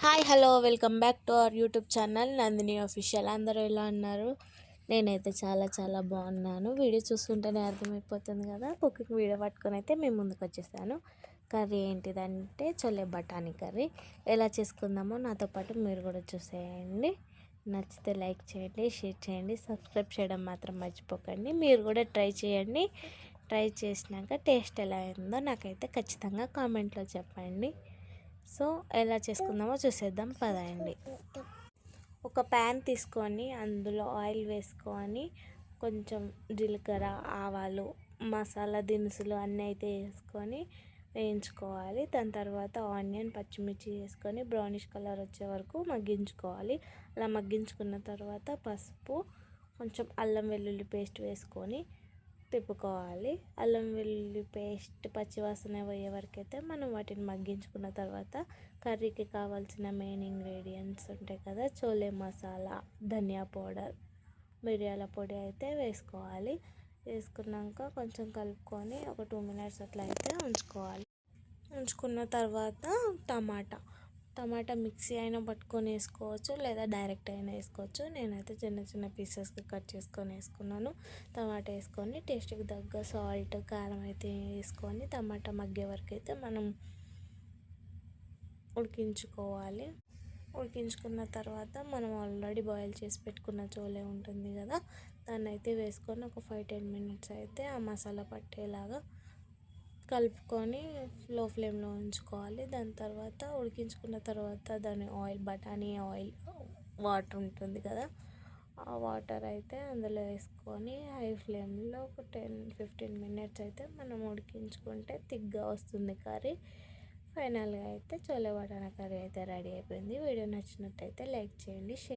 Hi hello welcome back to our YouTube channel Nandini official. అందరూ ఎలా ఉన్నారు? నేనైతే చాలా చాలా బాగున్నాను. వీడియో చూస్తుంటేనే అర్థమైపోతుంది కదా. కుకింగ్ వీడియో పట్టుకొని అయితే మేము ముందుకు వచ్చేసాను. కర్రీ ఏంటిదంటే చొల్లే బఠానీ కర్రీ. ఎలా చేసుకుందామో నాతో పాటు మీరు కూడా చూసేయండి. నచ్చితే లైక్ చేయండి, షేర్ చేయండి, సబ్స్క్రైబ్ చేయడం మాత్రం మర్చిపోకండి. మీరు కూడా ట్రై చేయండి. ట్రై చేసినాక టేస్ట్ ఎలా అయిందో నాకైతే ఖచ్చితంగా కామెంట్లో చెప్పండి. సో ఎలా చేసుకుందామో చూసేద్దాం పదండి. ఒక ప్యాన్ తీసుకొని అందులో ఆయిల్ వేసుకొని కొంచెం జీలకర్ర, ఆవాలు, మసాలా దినుసులు అన్నీ అయితే వేసుకొని వేయించుకోవాలి. దాని తర్వాత ఆనియన్, పచ్చిమిర్చి వేసుకొని బ్రౌనిష్ కలర్ వచ్చే వరకు మగ్గించుకోవాలి. అలా మగ్గించుకున్న తర్వాత పసుపు, కొంచెం అల్లం వెల్లుల్లి పేస్ట్ వేసుకొని తిప్పుకోవాలి. అల్లం వెల్లుల్లి పేస్ట్ పచ్చివాసన పోయే వరకు అయితే మనం వాటిని మగ్గించుకున్న తర్వాత కర్రీకి కావాల్సిన మెయిన్ ఇంగ్రీడియంట్స్ ఉంటాయి కదా, చోలే మసాలా, ధనియా పౌడర్, మిరియాల పొడి అయితే వేసుకోవాలి. వేసుకున్నాక కొంచెం కలుపుకొని ఒక 2 మినిట్స్ అట్లా అయితే ఉంచుకున్న తర్వాత టమాటా మిక్సీ అయినా పట్టుకొని వేసుకోవచ్చు, లేదా డైరెక్ట్ అయినా వేసుకోవచ్చు. నేనైతే చిన్న చిన్న పీసెస్కి కట్ చేసుకొని వేసుకున్నాను. టమాటా వేసుకొని టేస్ట్కి తగ్గ సాల్ట్, కారం అయితే వేసుకొని టమాటా మగ్గే వరకు అయితే మనం ఉడికించుకోవాలి. ఉడికించుకున్న తర్వాత మనం ఆల్రెడీ బాయిల్ చేసి పెట్టుకున్న చోలే ఉంటుంది కదా, దాన్ని అయితే వేసుకొని ఒక 5-10 మినిట్స్ అయితే ఆ మసాలా పట్టేలాగా కలుపుకొని లో ఫ్లేమ్లో ఉంచుకోవాలి. దాని తర్వాత ఉడికించుకున్న తర్వాత దాని బఠానీ ఆయిల్ వాటర్ ఉంటుంది కదా, ఆ వాటర్ అయితే అందులో వేసుకొని హై ఫ్లేమ్లో ఒక 10-15 మినిట్స్ అయితే మనం ఉడికించుకుంటే థిక్గా వస్తుంది కర్రీ. ఫైనల్గా అయితే చోలే బఠానీ కర్రీ అయితే రెడీ అయిపోయింది. వీడియో నచ్చినట్టయితే లైక్ చేయండి.